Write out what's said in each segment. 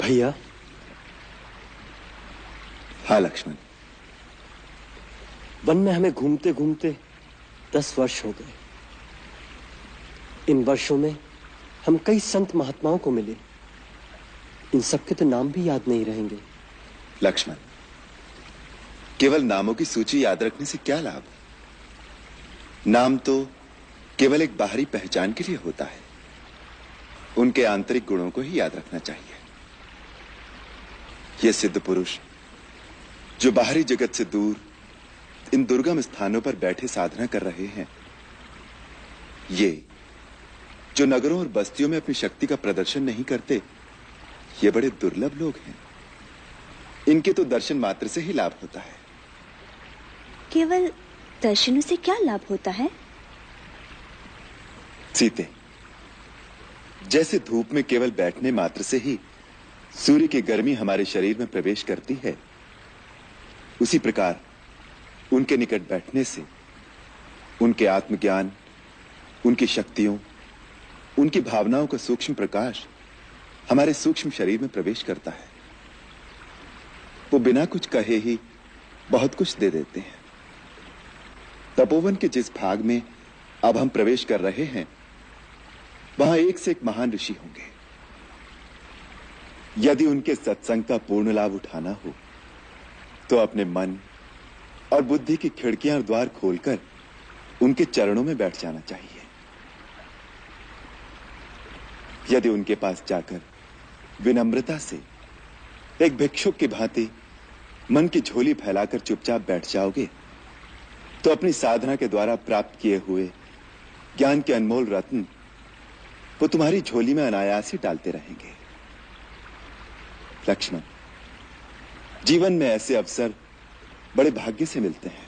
भैया। हाँ लक्ष्मण। वन में हमें घूमते घूमते 10 वर्ष हो गए। इन वर्षों में हम कई संत महात्माओं को मिले। इन सबके तो नाम भी याद नहीं रहेंगे। लक्ष्मण, केवल नामों की सूची याद रखने से क्या लाभ? नाम तो केवल एक बाहरी पहचान के लिए होता है। उनके आंतरिक गुणों को ही याद रखना चाहिए। ये सिद्ध पुरुष जो बाहरी जगत से दूर इन दुर्गम स्थानों पर बैठे साधना कर रहे हैं, ये जो नगरों और बस्तियों में अपनी शक्ति का प्रदर्शन नहीं करते, ये बड़े दुर्लभ लोग हैं। इनके तो दर्शन मात्र से ही लाभ होता है। केवल दर्शनों से क्या लाभ होता है? सीते, जैसे धूप में केवल बैठने मात्र से ही सूर्य की गर्मी हमारे शरीर में प्रवेश करती है, उसी प्रकार उनके निकट बैठने से उनके आत्मज्ञान, उनकी शक्तियों, उनकी भावनाओं का सूक्ष्म प्रकाश हमारे सूक्ष्म शरीर में प्रवेश करता है। वो बिना कुछ कहे ही बहुत कुछ दे देते हैं। तपोवन के जिस भाग में अब हम प्रवेश कर रहे हैं, वहां एक से एक महान ऋषि होंगे। यदि उनके सत्संग का पूर्ण लाभ उठाना हो तो अपने मन और बुद्धि की खिड़कियां और द्वार खोलकर उनके चरणों में बैठ जाना चाहिए। यदि उनके पास जाकर विनम्रता से एक भिक्षुक की भांति मन की झोली फैलाकर चुपचाप बैठ जाओगे तो अपनी साधना के द्वारा प्राप्त किए हुए ज्ञान के अनमोल रत्न वो तुम्हारी झोली में अनायास ही डालते रहेंगे। लक्ष्मण, जीवन में ऐसे अवसर बड़े भाग्य से मिलते हैं,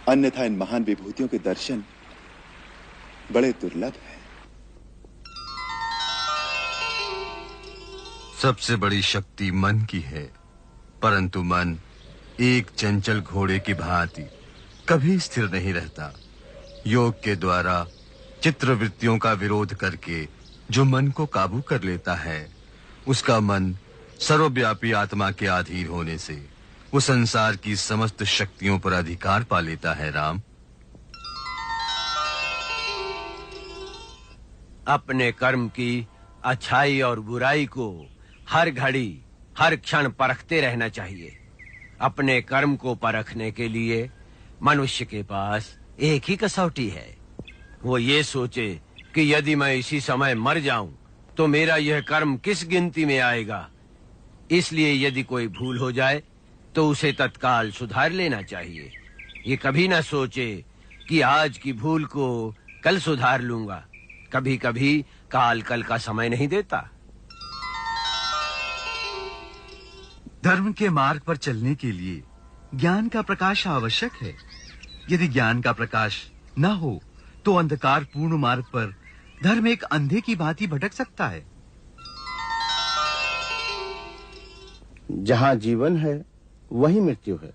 अन्यथा इन महान विभूतियों के दर्शन बड़े दुर्लभ हैं। सबसे बड़ी शक्ति मन की है, परंतु मन एक चंचल घोड़े की भांति कभी स्थिर नहीं रहता। योग के द्वारा चित्रवृत्तियों का विरोध करके जो मन को काबू कर लेता है, उसका मन सर्वव्यापी आत्मा के अधीन होने से वो संसार की समस्त शक्तियों पर अधिकार पा लेता है। राम, अपने कर्म की अच्छाई और बुराई को हर घड़ी हर क्षण परखते रहना चाहिए। अपने कर्म को परखने के लिए मनुष्य के पास एक ही कसौटी है। वो ये सोचे कि यदि मैं इसी समय मर जाऊं तो मेरा यह कर्म किस गिनती में आएगा। इसलिए यदि कोई भूल हो जाए तो उसे तत्काल सुधार लेना चाहिए। ये कभी ना सोचे कि आज की भूल को कल सुधार लूंगा। कभी कभी काल कल का समय नहीं देता। धर्म के मार्ग पर चलने के लिए ज्ञान का प्रकाश आवश्यक है। यदि ज्ञान का प्रकाश न हो तो अंधकार पूर्ण मार्ग पर धर्म एक अंधे की भांति भटक सकता है। जहां जीवन है वहीं मृत्यु है,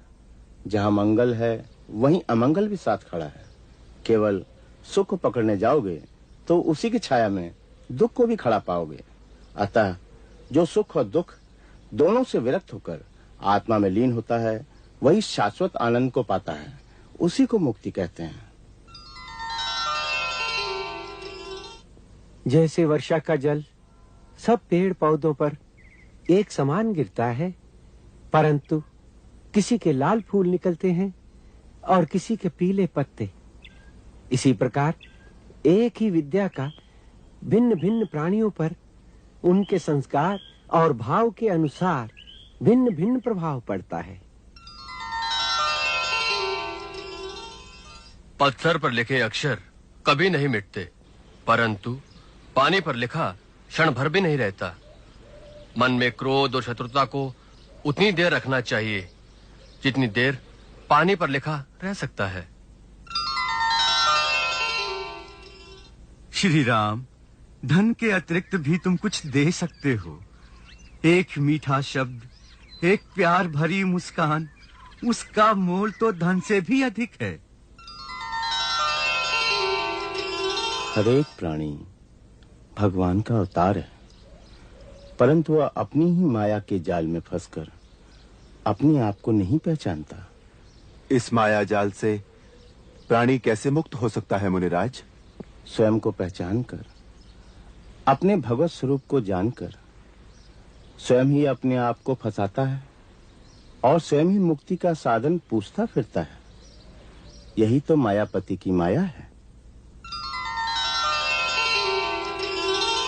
जहां मंगल है वहीं अमंगल भी साथ खड़ा है। केवल सुख पकड़ने जाओगे तो उसी की छाया में दुख को भी खड़ा पाओगे। अतः जो सुख और दुख दोनों से विरक्त होकर आत्मा में लीन होता है, वही शाश्वत आनंद को पाता है। उसी को मुक्ति कहते हैं। जैसे वर्षा का जल सब पेड़ पौधों पर एक समान गिरता है, परंतु किसी के लाल फूल निकलते हैं और किसी के पीले पत्ते, इसी प्रकार एक ही विद्या का भिन्न भिन्न प्राणियों पर उनके संस्कार और भाव के अनुसार भिन्न भिन्न प्रभाव पड़ता है। पत्थर पर लिखे अक्षर कभी नहीं मिटते, परंतु पानी पर लिखा क्षण भर भी नहीं रहता। मन में क्रोध और शत्रुता को उतनी देर रखना चाहिए जितनी देर पानी पर लिखा रह सकता है। श्री राम, धन के अतिरिक्त भी तुम कुछ दे सकते हो। एक मीठा शब्द, एक प्यार भरी मुस्कान, उसका मोल तो धन से भी अधिक है। हर एक प्राणी भगवान का अवतार है, परंतु वह अपनी ही माया के जाल में फंसकर अपने आप को नहीं पहचानता। इस माया जाल से प्राणी कैसे मुक्त हो सकता है मुनिराज? स्वयं को पहचान कर, अपने भगवत स्वरूप को जानकर स्वयं ही अपने आप को फंसाता है और स्वयं ही मुक्ति का साधन पूछता फिरता है। यही तो मायापति की माया है।